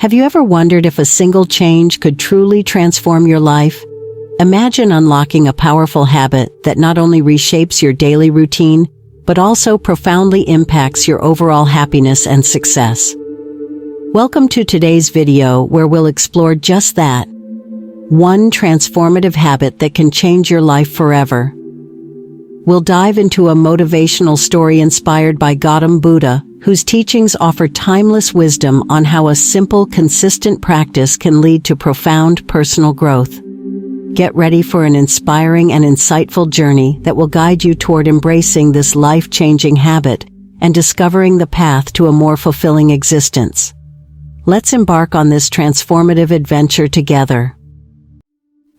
Have you ever wondered if a single change could truly transform your life? Imagine unlocking a powerful habit that not only reshapes your daily routine, but also profoundly impacts your overall happiness and success. Welcome to today's video where we'll explore just that. One transformative habit that can change your life forever. We'll dive into a motivational story inspired by Gautam Buddha, whose teachings offer timeless wisdom on how a simple, consistent practice can lead to profound personal growth. Get ready for an inspiring and insightful journey that will guide you toward embracing this life-changing habit and discovering the path to a more fulfilling existence. Let's embark on this transformative adventure together.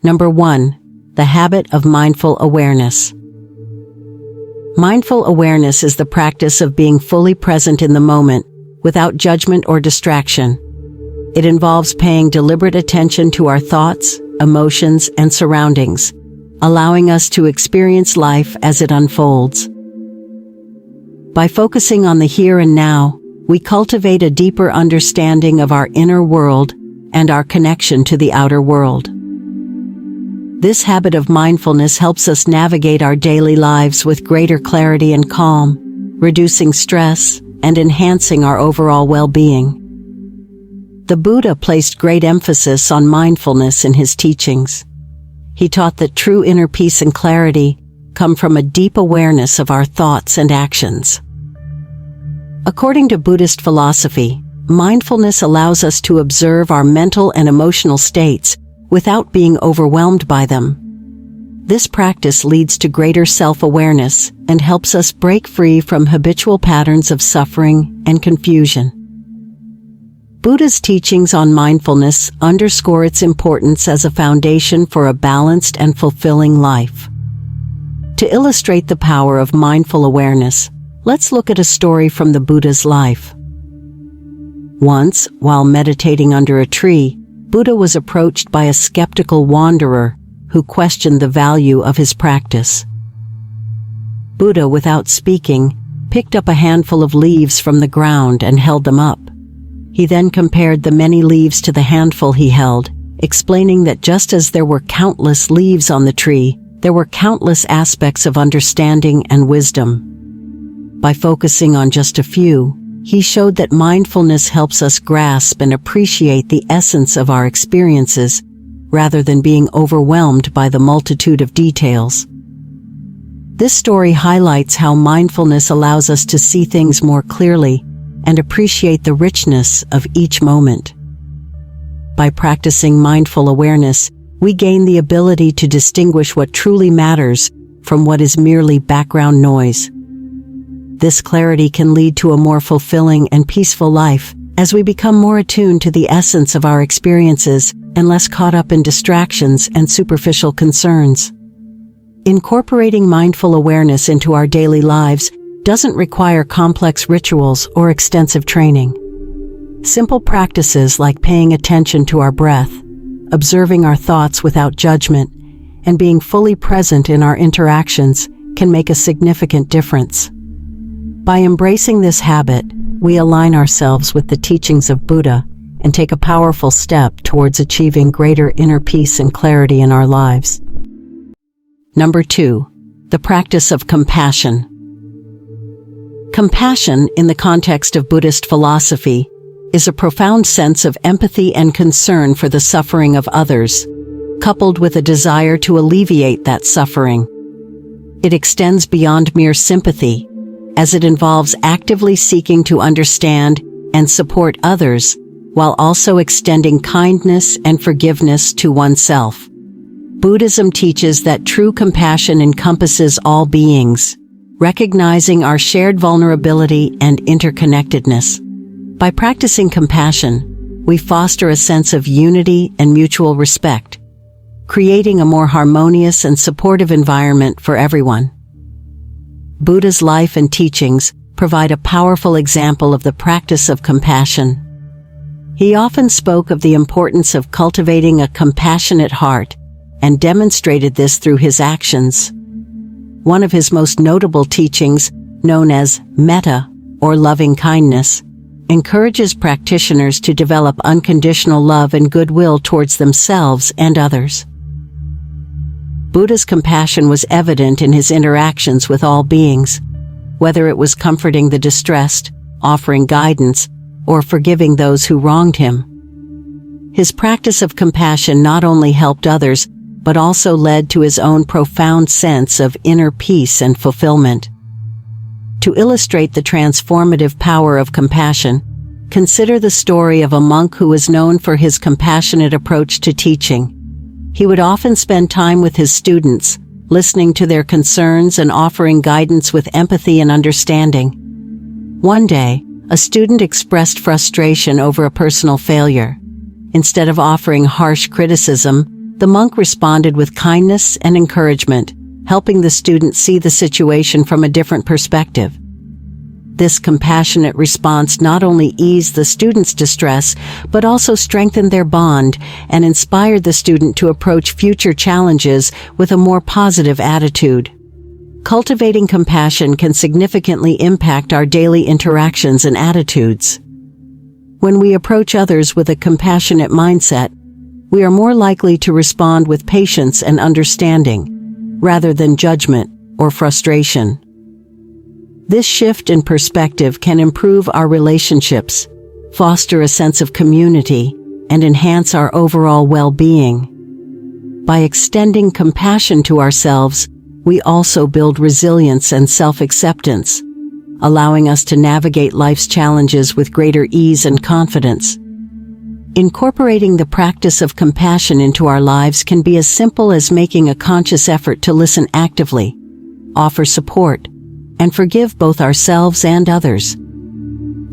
Number 1. The habit of mindful awareness. Mindful awareness is the practice of being fully present in the moment, without judgment or distraction. It involves paying deliberate attention to our thoughts, emotions, and surroundings, allowing us to experience life as it unfolds. By focusing on the here and now, we cultivate a deeper understanding of our inner world and our connection to the outer world. This habit of mindfulness helps us navigate our daily lives with greater clarity and calm, reducing stress and enhancing our overall well-being. The Buddha placed great emphasis on mindfulness in his teachings. He taught that true inner peace and clarity come from a deep awareness of our thoughts and actions. According to Buddhist philosophy, mindfulness allows us to observe our mental and emotional states without being overwhelmed by them. This practice leads to greater self-awareness and helps us break free from habitual patterns of suffering and confusion. Buddha's teachings on mindfulness underscore its importance as a foundation for a balanced and fulfilling life. To illustrate the power of mindful awareness, let's look at a story from the Buddha's life. Once, while meditating under a tree, Buddha was approached by a skeptical wanderer who questioned the value of his practice. Buddha, without speaking, picked up a handful of leaves from the ground and held them up. He then compared the many leaves to the handful he held, explaining that just as there were countless leaves on the tree, there were countless aspects of understanding and wisdom. By focusing on just a few, he showed that mindfulness helps us grasp and appreciate the essence of our experiences, rather than being overwhelmed by the multitude of details. This story highlights how mindfulness allows us to see things more clearly and appreciate the richness of each moment. By practicing mindful awareness, we gain the ability to distinguish what truly matters from what is merely background noise. This clarity can lead to a more fulfilling and peaceful life as we become more attuned to the essence of our experiences and less caught up in distractions and superficial concerns. Incorporating mindful awareness into our daily lives doesn't require complex rituals or extensive training. Simple practices like paying attention to our breath, observing our thoughts without judgment, and being fully present in our interactions can make a significant difference. By embracing this habit, we align ourselves with the teachings of Buddha and take a powerful step towards achieving greater inner peace and clarity in our lives. Number 2. The practice of compassion. Compassion, in the context of Buddhist philosophy, is a profound sense of empathy and concern for the suffering of others, coupled with a desire to alleviate that suffering. It extends beyond mere sympathy, as it involves actively seeking to understand and support others, while also extending kindness and forgiveness to oneself. Buddhism teaches that true compassion encompasses all beings, recognizing our shared vulnerability and interconnectedness. By practicing compassion, we foster a sense of unity and mutual respect, creating a more harmonious and supportive environment for everyone. Buddha's life and teachings provide a powerful example of the practice of compassion. He often spoke of the importance of cultivating a compassionate heart and demonstrated this through his actions. One of his most notable teachings, known as metta, or loving kindness, encourages practitioners to develop unconditional love and goodwill towards themselves and others. Buddha's compassion was evident in his interactions with all beings, whether it was comforting the distressed, offering guidance, or forgiving those who wronged him. His practice of compassion not only helped others, but also led to his own profound sense of inner peace and fulfillment. To illustrate the transformative power of compassion, consider the story of a monk who was known for his compassionate approach to teaching. He would often spend time with his students, listening to their concerns and offering guidance with empathy and understanding. One day, a student expressed frustration over a personal failure. Instead of offering harsh criticism, the monk responded with kindness and encouragement, helping the student see the situation from a different perspective. This compassionate response not only eased the student's distress, but also strengthened their bond and inspired the student to approach future challenges with a more positive attitude. Cultivating compassion can significantly impact our daily interactions and attitudes. When we approach others with a compassionate mindset, we are more likely to respond with patience and understanding, rather than judgment or frustration. This shift in perspective can improve our relationships, foster a sense of community, and enhance our overall well-being. By extending compassion to ourselves, we also build resilience and self-acceptance, allowing us to navigate life's challenges with greater ease and confidence. Incorporating the practice of compassion into our lives can be as simple as making a conscious effort to listen actively, offer support, and forgive both ourselves and others.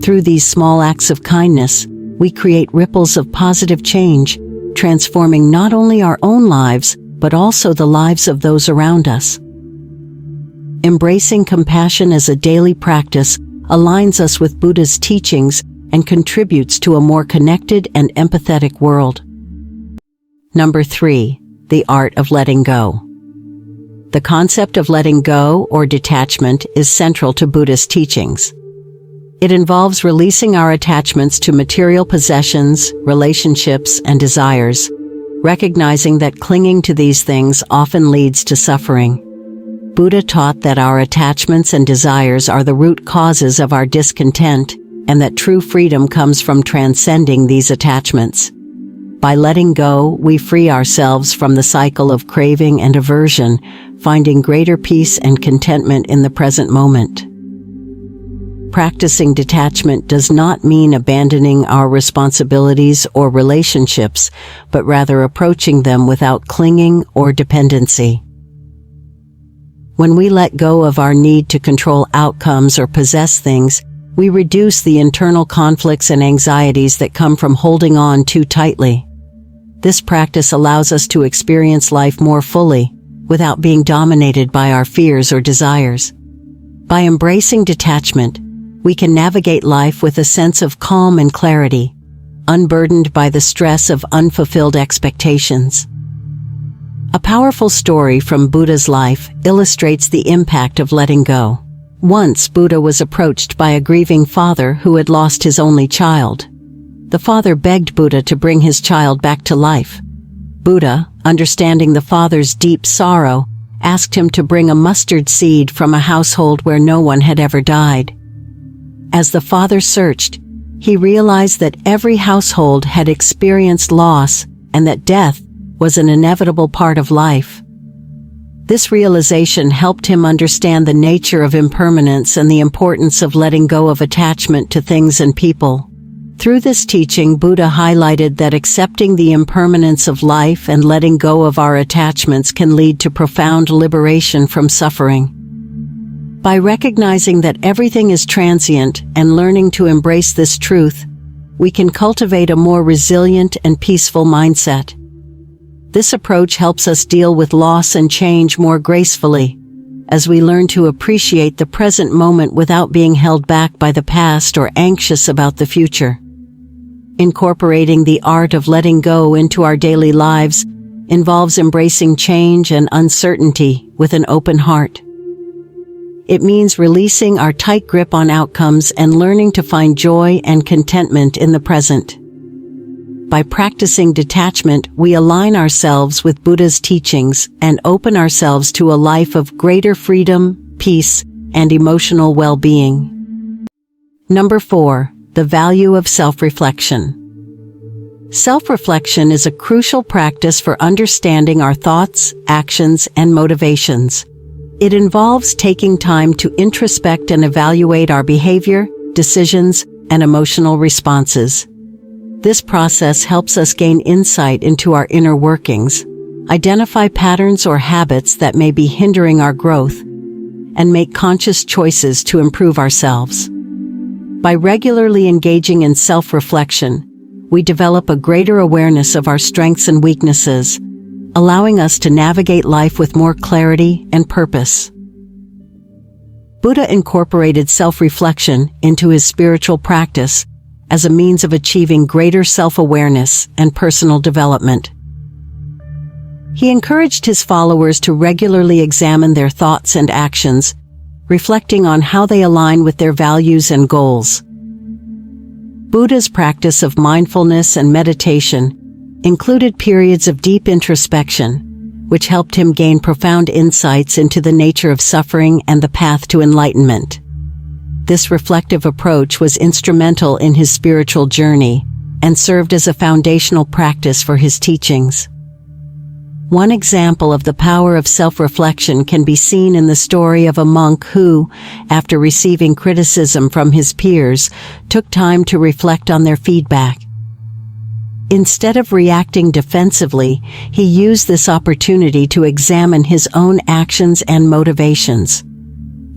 Through these small acts of kindness, we create ripples of positive change, transforming not only our own lives, but also the lives of those around us. Embracing compassion as a daily practice aligns us with Buddha's teachings and contributes to a more connected and empathetic world. Number 3, the art of letting go. The concept of letting go or detachment is central to Buddhist teachings. It involves releasing our attachments to material possessions, relationships, and desires, recognizing that clinging to these things often leads to suffering. Buddha taught that our attachments and desires are the root causes of our discontent, and that true freedom comes from transcending these attachments. By letting go, we free ourselves from the cycle of craving and aversion, finding greater peace and contentment in the present moment. Practicing detachment does not mean abandoning our responsibilities or relationships, but rather approaching them without clinging or dependency. When we let go of our need to control outcomes or possess things, we reduce the internal conflicts and anxieties that come from holding on too tightly. This practice allows us to experience life more fully, without being dominated by our fears or desires. By embracing detachment, we can navigate life with a sense of calm and clarity, unburdened by the stress of unfulfilled expectations. A powerful story from Buddha's life illustrates the impact of letting go. Once Buddha was approached by a grieving father who had lost his only child. The father begged Buddha to bring his child back to life. Buddha, understanding the father's deep sorrow, asked him to bring a mustard seed from a household where no one had ever died. As the father searched, he realized that every household had experienced loss and that death was an inevitable part of life. This realization helped him understand the nature of impermanence and the importance of letting go of attachment to things and people. Through this teaching, Buddha highlighted that accepting the impermanence of life and letting go of our attachments can lead to profound liberation from suffering. By recognizing that everything is transient and learning to embrace this truth, we can cultivate a more resilient and peaceful mindset. This approach helps us deal with loss and change more gracefully, as we learn to appreciate the present moment without being held back by the past or anxious about the future. Incorporating the art of letting go into our daily lives involves embracing change and uncertainty with an open heart. It means releasing our tight grip on outcomes and learning to find joy and contentment in the present. By practicing detachment, we align ourselves with Buddha's teachings and open ourselves to a life of greater freedom, peace, and emotional well-being. Number 4. The value of self-reflection. Self-reflection is a crucial practice for understanding our thoughts, actions, and motivations. It involves taking time to introspect and evaluate our behavior, decisions, and emotional responses. This process helps us gain insight into our inner workings, identify patterns or habits that may be hindering our growth, and make conscious choices to improve ourselves. By regularly engaging in self-reflection, we develop a greater awareness of our strengths and weaknesses, allowing us to navigate life with more clarity and purpose. Buddha incorporated self-reflection into his spiritual practice as a means of achieving greater self-awareness and personal development. He encouraged his followers to regularly examine their thoughts and actions, reflecting on how they align with their values and goals. Buddha's practice of mindfulness and meditation included periods of deep introspection, which helped him gain profound insights into the nature of suffering and the path to enlightenment. This reflective approach was instrumental in his spiritual journey and served as a foundational practice for his teachings. One example of the power of self-reflection can be seen in the story of a monk who, after receiving criticism from his peers, took time to reflect on their feedback. Instead of reacting defensively, he used this opportunity to examine his own actions and motivations.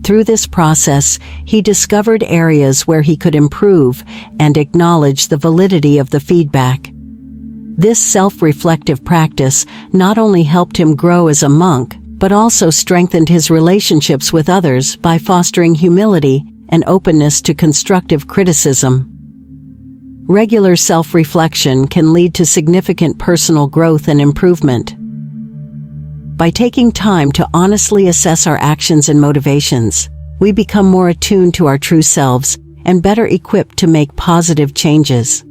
Through this process, he discovered areas where he could improve and acknowledge the validity of the feedback. This self-reflective practice not only helped him grow as a monk, but also strengthened his relationships with others by fostering humility and openness to constructive criticism. Regular self-reflection can lead to significant personal growth and improvement. By taking time to honestly assess our actions and motivations, we become more attuned to our true selves and better equipped to make positive changes.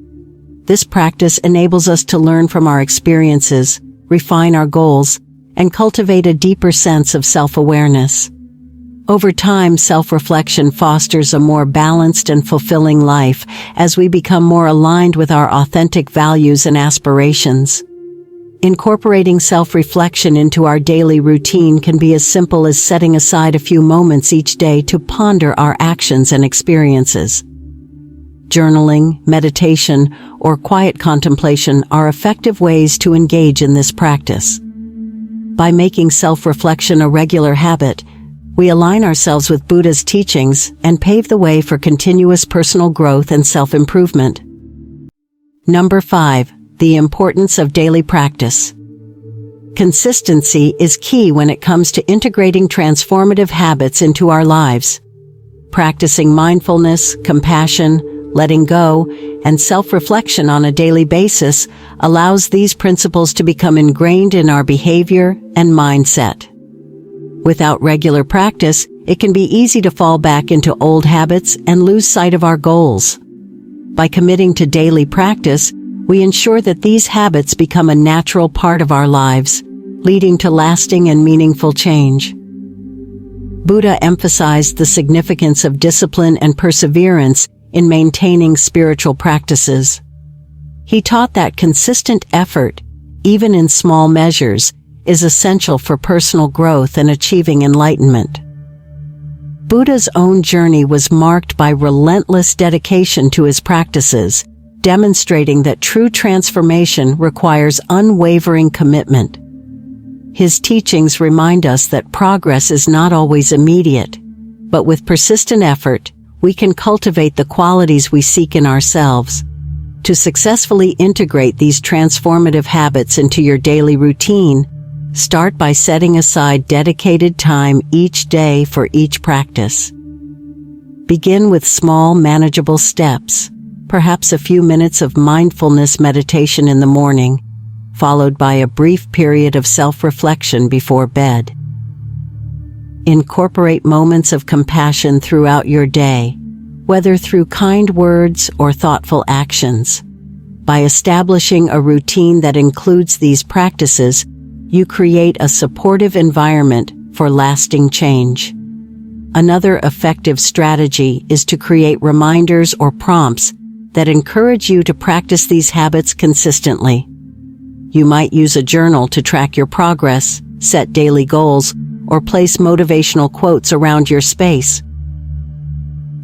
This practice enables us to learn from our experiences, refine our goals, and cultivate a deeper sense of self-awareness. Over time, self-reflection fosters a more balanced and fulfilling life as we become more aligned with our authentic values and aspirations. Incorporating self-reflection into our daily routine can be as simple as setting aside a few moments each day to ponder our actions and experiences. Journaling, meditation, or quiet contemplation are effective ways to engage in this practice. By making self-reflection a regular habit, we align ourselves with Buddha's teachings and pave the way for continuous personal growth and self-improvement. Number 5. The importance of daily practice. Consistency is key when it comes to integrating transformative habits into our lives. Practicing mindfulness, compassion, letting go, and self-reflection on a daily basis allows these principles to become ingrained in our behavior and mindset. Without regular practice, it can be easy to fall back into old habits and lose sight of our goals. By committing to daily practice, we ensure that these habits become a natural part of our lives, leading to lasting and meaningful change. Buddha emphasized the significance of discipline and perseverance in maintaining spiritual practices. He taught that consistent effort, even in small measures, is essential for personal growth and achieving enlightenment. Buddha's own journey was marked by relentless dedication to his practices, demonstrating that true transformation requires unwavering commitment. His teachings remind us that progress is not always immediate, but with persistent effort, we can cultivate the qualities we seek in ourselves. To successfully integrate these transformative habits into your daily routine, start by setting aside dedicated time each day for each practice. Begin with small, manageable steps, perhaps a few minutes of mindfulness meditation in the morning, followed by a brief period of self-reflection before bed. Incorporate moments of compassion throughout your day, whether through kind words or thoughtful actions. By establishing a routine that includes these practices, you create a supportive environment for lasting change. Another effective strategy is to create reminders or prompts that encourage you to practice these habits consistently. You might use a journal to track your progress, set daily goals, or place motivational quotes around your space.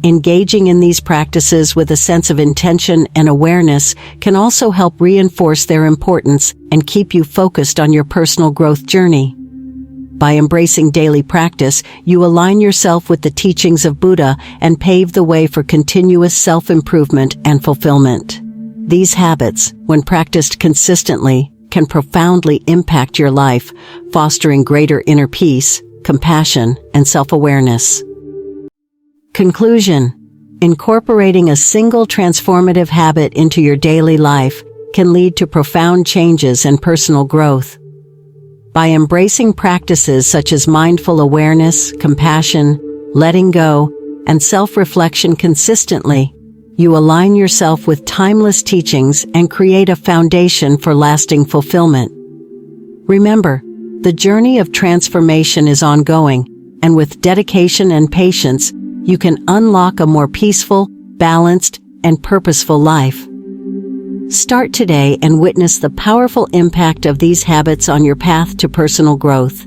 Engaging in these practices with a sense of intention and awareness can also help reinforce their importance and keep you focused on your personal growth journey. By embracing daily practice, you align yourself with the teachings of Buddha and pave the way for continuous self-improvement and fulfillment. These habits, when practiced consistently, can profoundly impact your life, fostering greater inner peace, compassion, and self-awareness. Conclusion: incorporating a single transformative habit into your daily life can lead to profound changes and personal growth. By embracing practices such as mindful awareness, compassion, letting go, and self-reflection consistently, you align yourself with timeless teachings and create a foundation for lasting fulfillment. Remember, the journey of transformation is ongoing, and with dedication and patience, you can unlock a more peaceful, balanced, and purposeful life. Start today and witness the powerful impact of these habits on your path to personal growth.